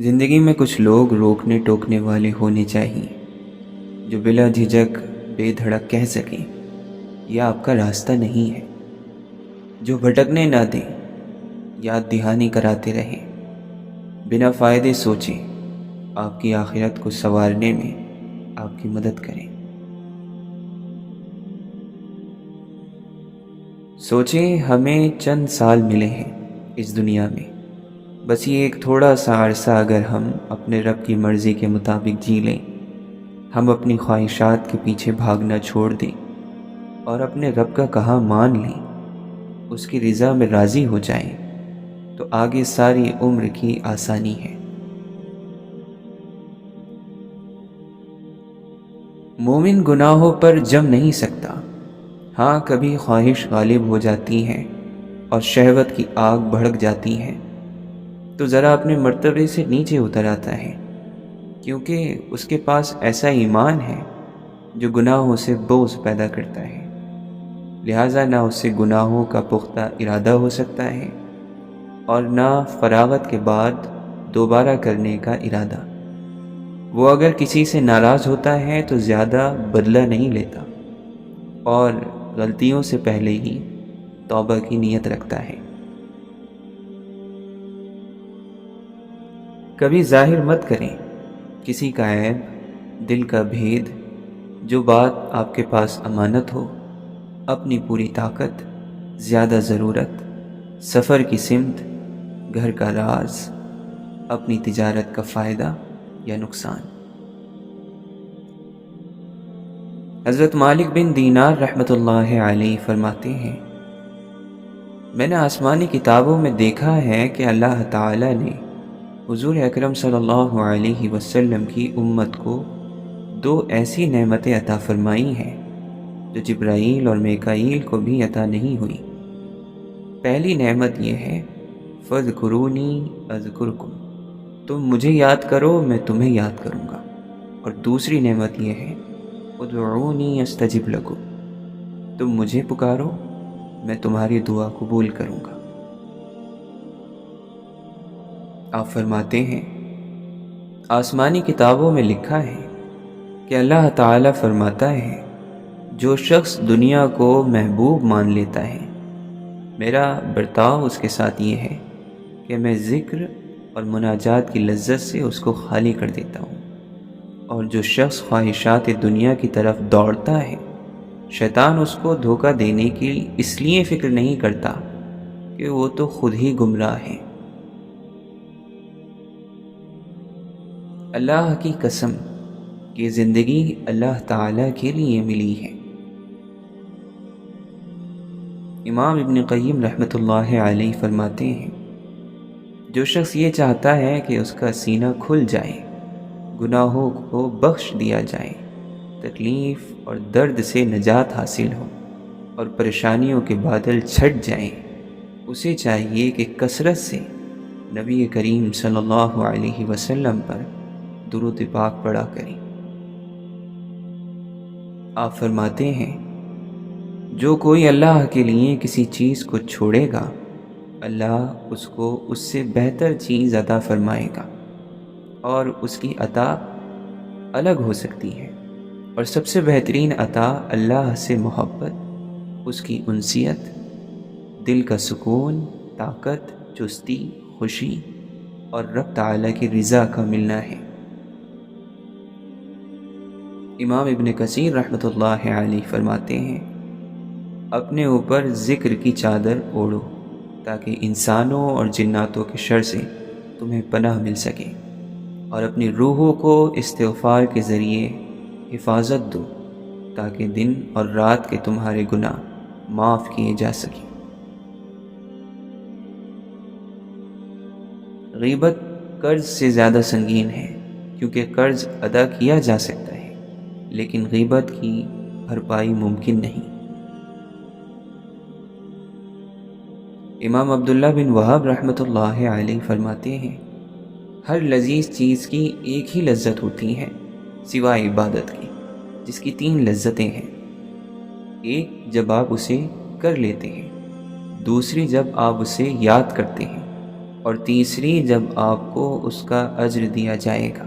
زندگی میں کچھ لوگ روکنے ٹوکنے والے ہونے چاہیے جو بلا جھجک بے دھڑک کہہ سکیں یہ آپ کا راستہ نہیں ہے، جو بھٹکنے نہ دیں، یاد دہانی کراتے رہیں، بنا فائدے سوچیں، آپ کی آخرت کو سنوارنے میں آپ کی مدد کریں۔ سوچیں ہمیں چند سال ملے ہیں اس دنیا میں، بس یہ ایک تھوڑا سا عرصہ اگر ہم اپنے رب کی مرضی کے مطابق جی لیں، ہم اپنی خواہشات کے پیچھے بھاگنا چھوڑ دیں اور اپنے رب کا کہا مان لیں، اس کی رضا میں راضی ہو جائیں، تو آگے ساری عمر کی آسانی ہے۔ مومن گناہوں پر جم نہیں سکتا، ہاں کبھی خواہش غالب ہو جاتی ہے اور شہوت کی آگ بھڑک جاتی ہے تو ذرا اپنے مرتبے سے نیچے اتر آتا ہے، کیونکہ اس کے پاس ایسا ایمان ہے جو گناہوں سے بغض پیدا کرتا ہے، لہٰذا نہ اس سے گناہوں کا پختہ ارادہ ہو سکتا ہے اور نہ فراغت کے بعد دوبارہ کرنے کا ارادہ۔ وہ اگر کسی سے ناراض ہوتا ہے تو زیادہ بدلہ نہیں لیتا اور غلطیوں سے پہلے ہی توبہ کی نیت رکھتا ہے۔ کبھی ظاہر مت کریں کسی کا عیب، دل کا بھید، جو بات آپ کے پاس امانت ہو، اپنی پوری طاقت، زیادہ ضرورت، سفر کی سمت، گھر کا راز، اپنی تجارت کا فائدہ یا نقصان۔ حضرت مالک بن دینار رحمۃ اللہ علیہ فرماتے ہیں، میں نے آسمانی کتابوں میں دیکھا ہے کہ اللہ تعالی نے حضور اکرم صلی اللہ علیہ وسلم کی امت کو دو ایسی نعمتیں عطا فرمائی ہیں جو جبرائیل اور میکائیل کو بھی عطا نہیں ہوئی۔ پہلی نعمت یہ ہے فاذکرونی اذکرکم، تم مجھے یاد کرو میں تمہیں یاد کروں گا، اور دوسری نعمت یہ ہے ادعونی استجب لکم، تم مجھے پکارو میں تمہاری دعا قبول کروں گا۔ آپ فرماتے ہیں آسمانی کتابوں میں لکھا ہے کہ اللہ تعالیٰ فرماتا ہے جو شخص دنیا کو محبوب مان لیتا ہے، میرا برتاؤ اس کے ساتھ یہ ہے کہ میں ذکر اور مناجات کی لذت سے اس کو خالی کر دیتا ہوں، اور جو شخص خواہشات دنیا کی طرف دوڑتا ہے، شیطان اس کو دھوکہ دینے کی اس لیے فکر نہیں کرتا کہ وہ تو خود ہی گمراہ ہے۔ اللہ کی قسم یہ زندگی اللہ تعالیٰ کے لیے ملی ہے۔ امام ابن قیم رحمۃ اللہ علیہ فرماتے ہیں جو شخص یہ چاہتا ہے کہ اس کا سینہ کھل جائے، گناہوں کو بخش دیا جائے، تکلیف اور درد سے نجات حاصل ہو اور پریشانیوں کے بادل چھٹ جائیں، اسے چاہیے کہ کثرت سے نبی کریم صلی اللہ علیہ وسلم پر درود پاک پڑھا کریں۔ آپ فرماتے ہیں جو کوئی اللہ کے لیے کسی چیز کو چھوڑے گا، اللہ اس کو اس سے بہتر چیز عطا فرمائے گا، اور اس کی عطا الگ ہو سکتی ہے، اور سب سے بہترین عطا اللہ سے محبت، اس کی انسیت، دل کا سکون، طاقت، چستی، خوشی اور رب تعالیٰ کی رضا کا ملنا ہے۔ امام ابن کثیر رحمۃ اللہ علیہ فرماتے ہیں اپنے اوپر ذکر کی چادر اوڑھو تاکہ انسانوں اور جناتوں کے شر سے تمہیں پناہ مل سکے، اور اپنی روحوں کو استغفار کے ذریعے حفاظت دو تاکہ دن اور رات کے تمہارے گناہ معاف کیے جا سکیں۔ غیبت قرض سے زیادہ سنگین ہے، کیونکہ قرض ادا کیا جا سکتا ہے لیکن غیبت کی بھرپائی ممکن نہیں۔ امام عبداللہ بن وہاب رحمۃ اللہ علیہ فرماتے ہیں ہر لذیذ چیز کی ایک ہی لذت ہوتی ہے سوائے عبادت کی، جس کی 3 لذتیں ہیں۔ ایک جب آپ اسے کر لیتے ہیں، دوسری جب آپ اسے یاد کرتے ہیں، اور تیسری جب آپ کو اس کا اجر دیا جائے گا۔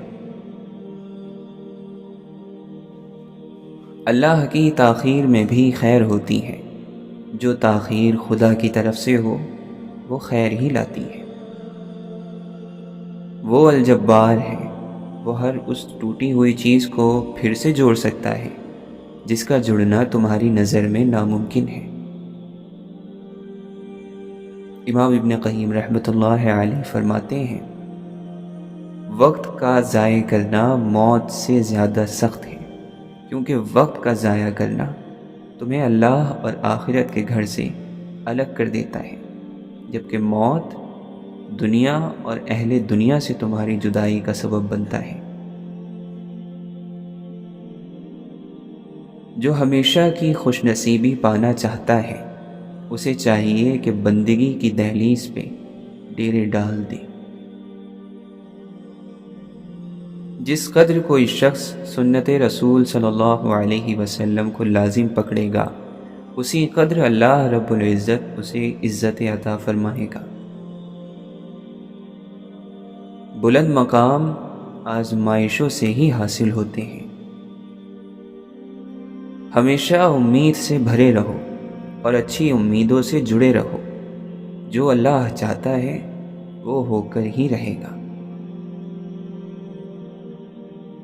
اللہ کی تاخیر میں بھی خیر ہوتی ہے، جو تاخیر خدا کی طرف سے ہو وہ خیر ہی لاتی ہے۔ وہ الجبار ہے، وہ ہر اس ٹوٹی ہوئی چیز کو پھر سے جوڑ سکتا ہے جس کا جڑنا تمہاری نظر میں ناممکن ہے۔ امام ابن قیم رحمۃ اللہ علیہ فرماتے ہیں، وقت کا ضائع کرنا موت سے زیادہ سخت ہے، کیونکہ وقت کا ضائع کرنا تمہیں اللہ اور آخرت کے گھر سے الگ کر دیتا ہے، جبکہ موت دنیا اور اہل دنیا سے تمہاری جدائی کا سبب بنتا ہے۔ جو ہمیشہ کی خوش نصیبی پانا چاہتا ہے اسے چاہیے کہ بندگی کی دہلیز پہ ڈیرے ڈال دے۔ جس قدر کوئی شخص سنت رسول صلی اللہ علیہ وسلم کو لازم پکڑے گا، اسی قدر اللہ رب العزت اسے عزت عطا فرمائے گا۔ بلند مقام آزمائشوں سے ہی حاصل ہوتے ہیں۔ ہمیشہ امید سے بھرے رہو اور اچھی امیدوں سے جڑے رہو۔ جو اللہ چاہتا ہے وہ ہو کر ہی رہے گا۔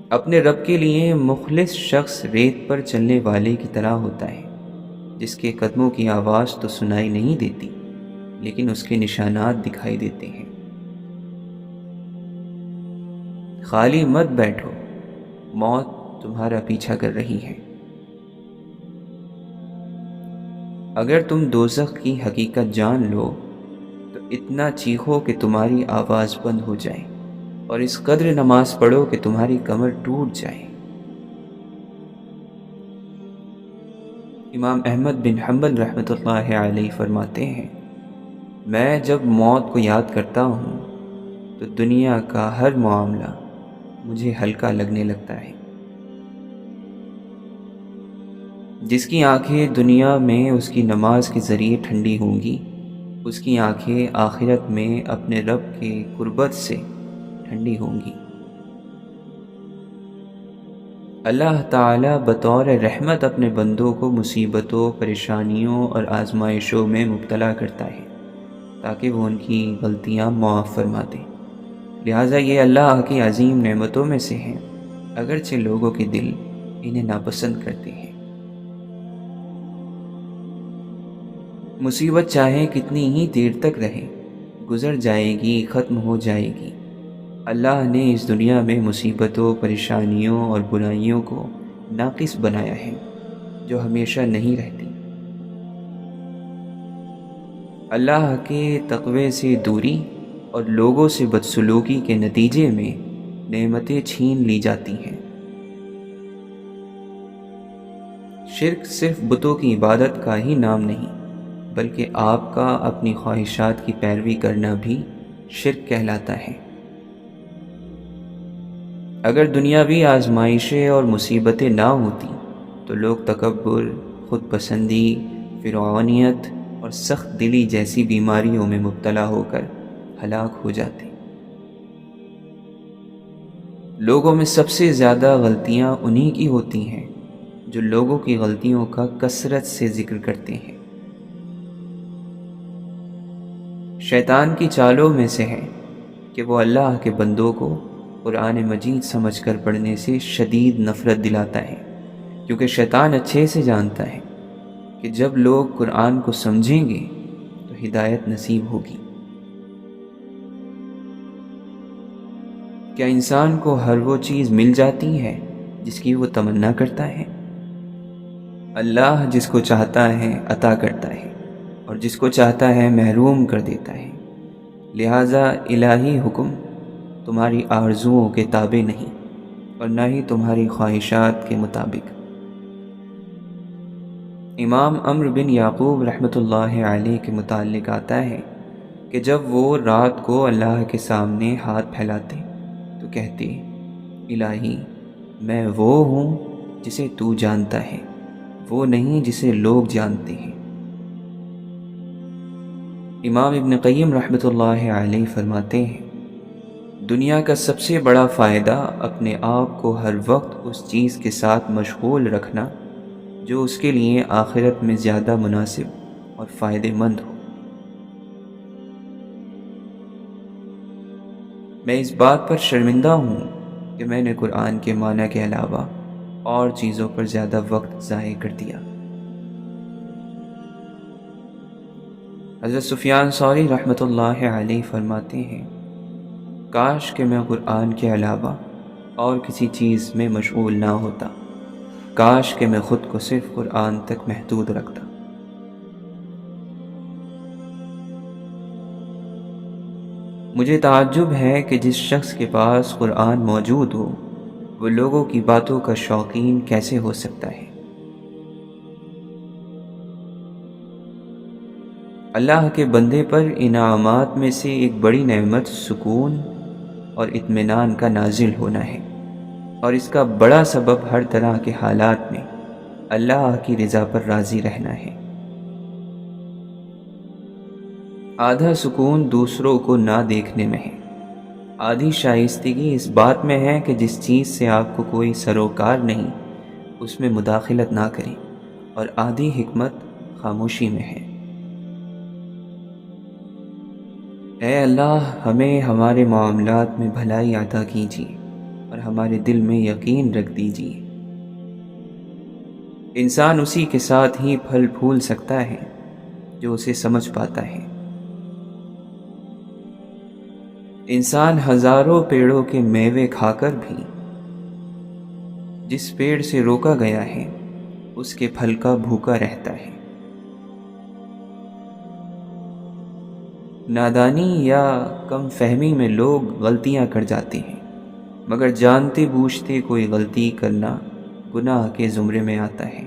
اپنے رب کے لیے مخلص شخص ریت پر چلنے والے کی طرح ہوتا ہے، جس کے قدموں کی آواز تو سنائی نہیں دیتی لیکن اس کے نشانات دکھائی دیتے ہیں۔ خالی مت بیٹھو، موت تمہارا پیچھا کر رہی ہے۔ اگر تم دوزخ کی حقیقت جان لو تو اتنا چیخو کہ تمہاری آواز بند ہو جائے، اور اس قدر نماز پڑھو کہ تمہاری کمر ٹوٹ جائے۔ امام احمد بن حنبل رحمۃ اللہ علیہ فرماتے ہیں، میں جب موت کو یاد کرتا ہوں تو دنیا کا ہر معاملہ مجھے ہلکا لگنے لگتا ہے۔ جس کی آنکھیں دنیا میں اس کی نماز کے ذریعے ٹھنڈی ہوں گی، اس کی آنکھیں آخرت میں اپنے رب کے قربت سے ٹھنڈی ہوں گی۔ اللہ تعالیٰ بطور رحمت اپنے بندوں کو مصیبتوں، پریشانیوں اور آزمائشوں میں مبتلا کرتا ہے تاکہ وہ ان کی غلطیاں معاف فرما دے۔ لہٰذا یہ اللہ کی عظیم نعمتوں میں سے ہیں، اگرچہ لوگوں کے دل انہیں ناپسند کرتے ہیں۔ مصیبت چاہے کتنی ہی دیر تک رہے، گزر جائے گی، ختم ہو جائے گی۔ اللہ نے اس دنیا میں مصیبتوں، پریشانیوں اور برائیوں کو ناقص بنایا ہے جو ہمیشہ نہیں رہتی۔ اللہ کے تقوی سے دوری اور لوگوں سے بدسلوکی کے نتیجے میں نعمتیں چھین لی جاتی ہیں۔ شرک صرف بتوں کی عبادت کا ہی نام نہیں، بلکہ آپ کا اپنی خواہشات کی پیروی کرنا بھی شرک کہلاتا ہے۔ اگر دنیاوی آزمائشیں اور مصیبتیں نہ ہوتی تو لوگ تکبر، خود پسندی، فرعونیت اور سخت دلی جیسی بیماریوں میں مبتلا ہو کر ہلاک ہو جاتے۔ لوگوں میں سب سے زیادہ غلطیاں انہی کی ہوتی ہیں جو لوگوں کی غلطیوں کا کثرت سے ذکر کرتے ہیں۔ شیطان کی چالوں میں سے ہے کہ وہ اللہ کے بندوں کو قرآن مجید سمجھ کر پڑھنے سے شدید نفرت دلاتا ہے، کیونکہ شیطان اچھے سے جانتا ہے کہ جب لوگ قرآن کو سمجھیں گے تو ہدایت نصیب ہوگی۔ کیا انسان کو ہر وہ چیز مل جاتی ہے جس کی وہ تمنا کرتا ہے؟ اللہ جس کو چاہتا ہے عطا کرتا ہے اور جس کو چاہتا ہے محروم کر دیتا ہے۔ لہٰذا الہی حکم تمہاری آرزوؤں کے تابع نہیں اور نہ ہی تمہاری خواہشات کے مطابق۔ امام عمرو بن یعقوب رحمۃ اللہ علیہ کے متعلق آتا ہے کہ جب وہ رات کو اللہ کے سامنے ہاتھ پھیلاتے تو کہتے، الہی میں وہ ہوں جسے تو جانتا ہے، وہ نہیں جسے لوگ جانتے ہیں۔ امام ابن قیم رحمۃ اللہ علیہ فرماتے ہیں، دنیا کا سب سے بڑا فائدہ اپنے آپ کو ہر وقت اس چیز کے ساتھ مشغول رکھنا جو اس کے لیے آخرت میں زیادہ مناسب اور فائدہ مند ہو۔ میں اس بات پر شرمندہ ہوں کہ میں نے قرآن کے معنی کے علاوہ اور چیزوں پر زیادہ وقت ضائع کر دیا۔ حضرت سفیان ثوری رحمۃ اللہ علیہ فرماتے ہیں، کاش کہ میں قرآن کے علاوہ اور کسی چیز میں مشغول نہ ہوتا، کاش کہ میں خود کو صرف قرآن تک محدود رکھتا۔ مجھے تعجب ہے کہ جس شخص کے پاس قرآن موجود ہو وہ لوگوں کی باتوں کا شوقین کیسے ہو سکتا ہے۔ اللہ کے بندے پر انعامات میں سے ایک بڑی نعمت سکون اور اطمینان کا نازل ہونا ہے، اور اس کا بڑا سبب ہر طرح کے حالات میں اللہ کی رضا پر راضی رہنا ہے۔ آدھا سکون دوسروں کو نہ دیکھنے میں ہے، آدھی شائستگی اس بات میں ہے کہ جس چیز سے آپ کو کوئی سروکار نہیں اس میں مداخلت نہ کریں، اور آدھی حکمت خاموشی میں ہے۔ اے اللہ، ہمیں ہمارے معاملات میں بھلائی عطا کیجیے اور ہمارے دل میں یقین رکھ دیجیے۔ انسان اسی کے ساتھ ہی پھل پھول سکتا ہے جو اسے سمجھ پاتا ہے۔ انسان ہزاروں پیڑوں کے میوے کھا کر بھی جس پیڑ سے روکا گیا ہے اس کے پھل کا بھوکا رہتا ہے۔ نادانی یا کم فہمی میں لوگ غلطیاں کر جاتے ہیں، مگر جانتے بوجھتے کوئی غلطی کرنا گناہ کے زمرے میں آتا ہے۔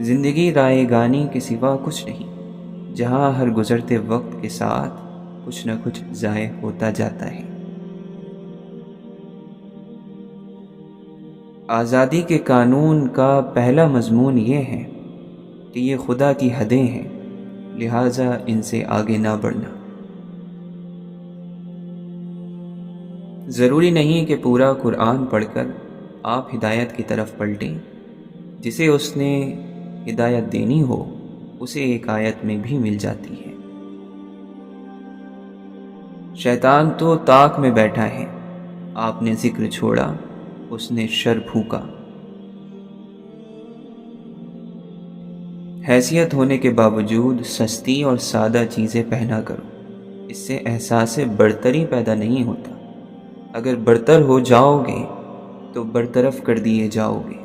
زندگی رائے گانی کے سوا کچھ نہیں، جہاں ہر گزرتے وقت کے ساتھ کچھ نہ کچھ ضائع ہوتا جاتا ہے۔ آزادی کے قانون کا پہلا مضمون یہ ہے کہ یہ خدا کی حدیں ہیں، لہٰذا ان سے آگے نہ بڑھنا۔ ضروری نہیں کہ پورا قرآن پڑھ کر آپ ہدایت کی طرف پلٹیں، جسے اس نے ہدایت دینی ہو اسے ایک آیت میں بھی مل جاتی ہے۔ شیطان تو طاق میں بیٹھا ہے، آپ نے ذکر چھوڑا اس نے شر پھونکا۔ حیثیت ہونے کے باوجود سستی اور سادہ چیزیں پہنا کرو، اس سے احساس برتری پیدا نہیں ہوتا۔ اگر برتر ہو جاؤ گے تو برطرف کر دیے جاؤ گے۔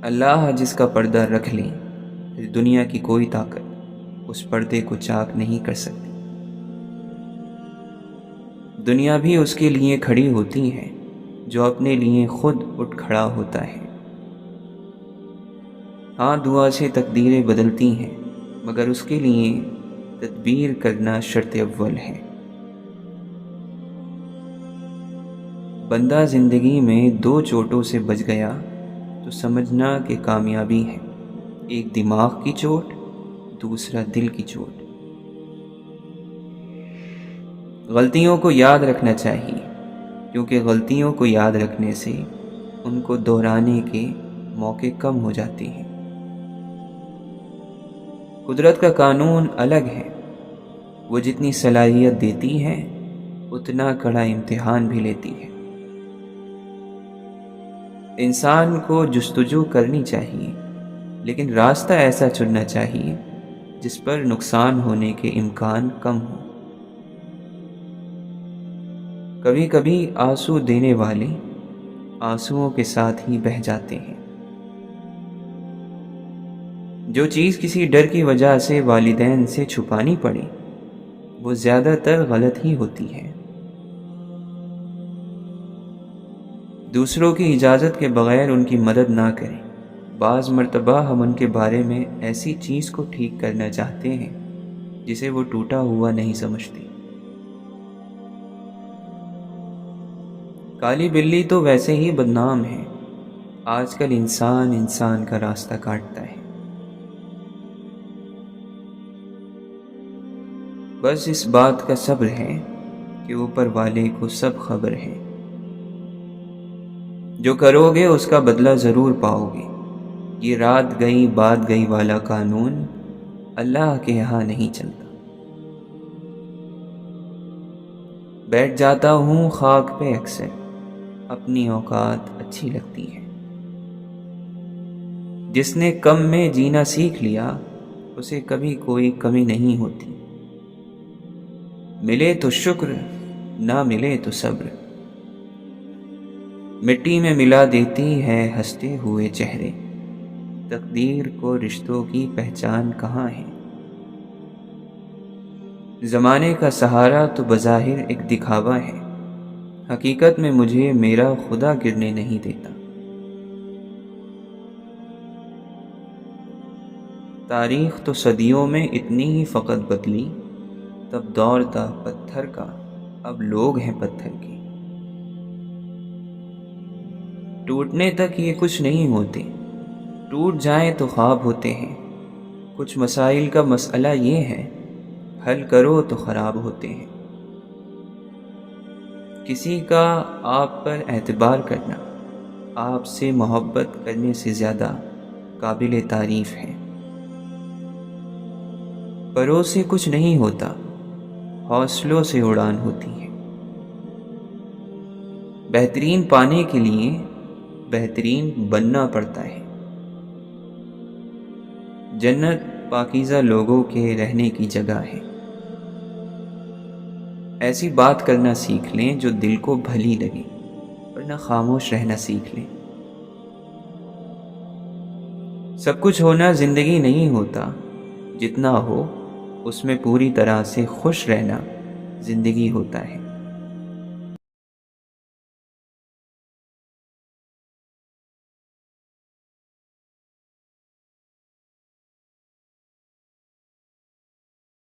اللہ جس کا پردہ رکھ لیں، دنیا کی کوئی طاقت اس پردے کو چاک نہیں کر سکتی۔ دنیا بھی اس کے لیے کھڑی ہوتی ہے جو اپنے لیے خود اٹھ کھڑا ہوتا ہے۔ ہاں، دعا سے تقدیریں بدلتی ہیں، مگر اس کے لیے تدبیر کرنا شرط اول ہے۔ بندہ زندگی میں 2 چوٹوں سے بچ گیا تو سمجھنا کہ کامیابی ہے، ایک دماغ کی چوٹ، دوسرا دل کی چوٹ۔ غلطیوں کو یاد رکھنا چاہیے، کیونکہ غلطیوں کو یاد رکھنے سے ان کو دہرانے کے موقع کم ہو جاتے ہیں۔ قدرت کا قانون الگ ہے، وہ جتنی صلاحیت دیتی ہے اتنا کڑا امتحان بھی لیتی ہے۔ انسان کو جستجو کرنی چاہیے، لیکن راستہ ایسا چننا چاہیے جس پر نقصان ہونے کے امکان کم ہو۔ کبھی کبھی آنسو دینے والے آنسوؤں کے ساتھ ہی بہہ جاتے ہیں۔ جو چیز کسی ڈر کی وجہ سے والدین سے چھپانی پڑے وہ زیادہ تر غلط ہی ہوتی ہے۔ دوسروں کی اجازت کے بغیر ان کی مدد نہ کریں۔ بعض مرتبہ ہم ان کے بارے میں ایسی چیز کو ٹھیک کرنا چاہتے ہیں جسے وہ ٹوٹا ہوا نہیں سمجھتے۔ کالی بلی تو ویسے ہی بدنام ہے، آج کل انسان کا راستہ کاٹتا ہے۔ بس اس بات کا صبر ہے کہ اوپر والے کو سب خبر ہے. جو کرو گے اس کا بدلہ ضرور پاؤ گے. یہ رات گئی بات گئی والا قانون اللہ کے یہاں نہیں چلتا. بیٹھ جاتا ہوں خاک پہ اکثر، اپنی اوقات اچھی لگتی ہے. جس نے کم میں جینا سیکھ لیا اسے کبھی کوئی کمی نہیں ہوتی. ملے تو شکر، نہ ملے تو صبر. مٹی میں ملا دیتی ہے ہنستے ہوئے چہرے. تقدیر کو رشتوں کی پہچان کہاں ہے؟ زمانے کا سہارا تو بظاہر ایک دکھاوا ہے، حقیقت میں مجھے میرا خدا گرنے نہیں دیتا. تاریخ تو صدیوں میں اتنی ہی فقط بدلی، تب دور تھا پتھر کا، اب لوگ ہیں پتھر کے. ٹوٹنے تک یہ کچھ نہیں ہوتے، ٹوٹ جائیں تو خواب ہوتے ہیں. کچھ مسائل کا مسئلہ یہ ہے، حل کرو تو خراب ہوتے ہیں. کسی کا آپ پر اعتبار کرنا آپ سے محبت کرنے سے زیادہ قابل تعریف ہے. پروں سے کچھ نہیں ہوتا، حوصلوں سے اڑان ہوتی ہے. بہترین پانے کے لیے بہترین بننا پڑتا ہے. جنت پاکیزہ لوگوں کے رہنے کی جگہ ہے. ایسی بات کرنا سیکھ لیں جو دل کو بھلی لگے، ورنہ خاموش رہنا سیکھ لیں. سب کچھ ہونا زندگی نہیں ہوتا، جتنا ہو اس میں پوری طرح سے خوش رہنا زندگی ہوتا ہے.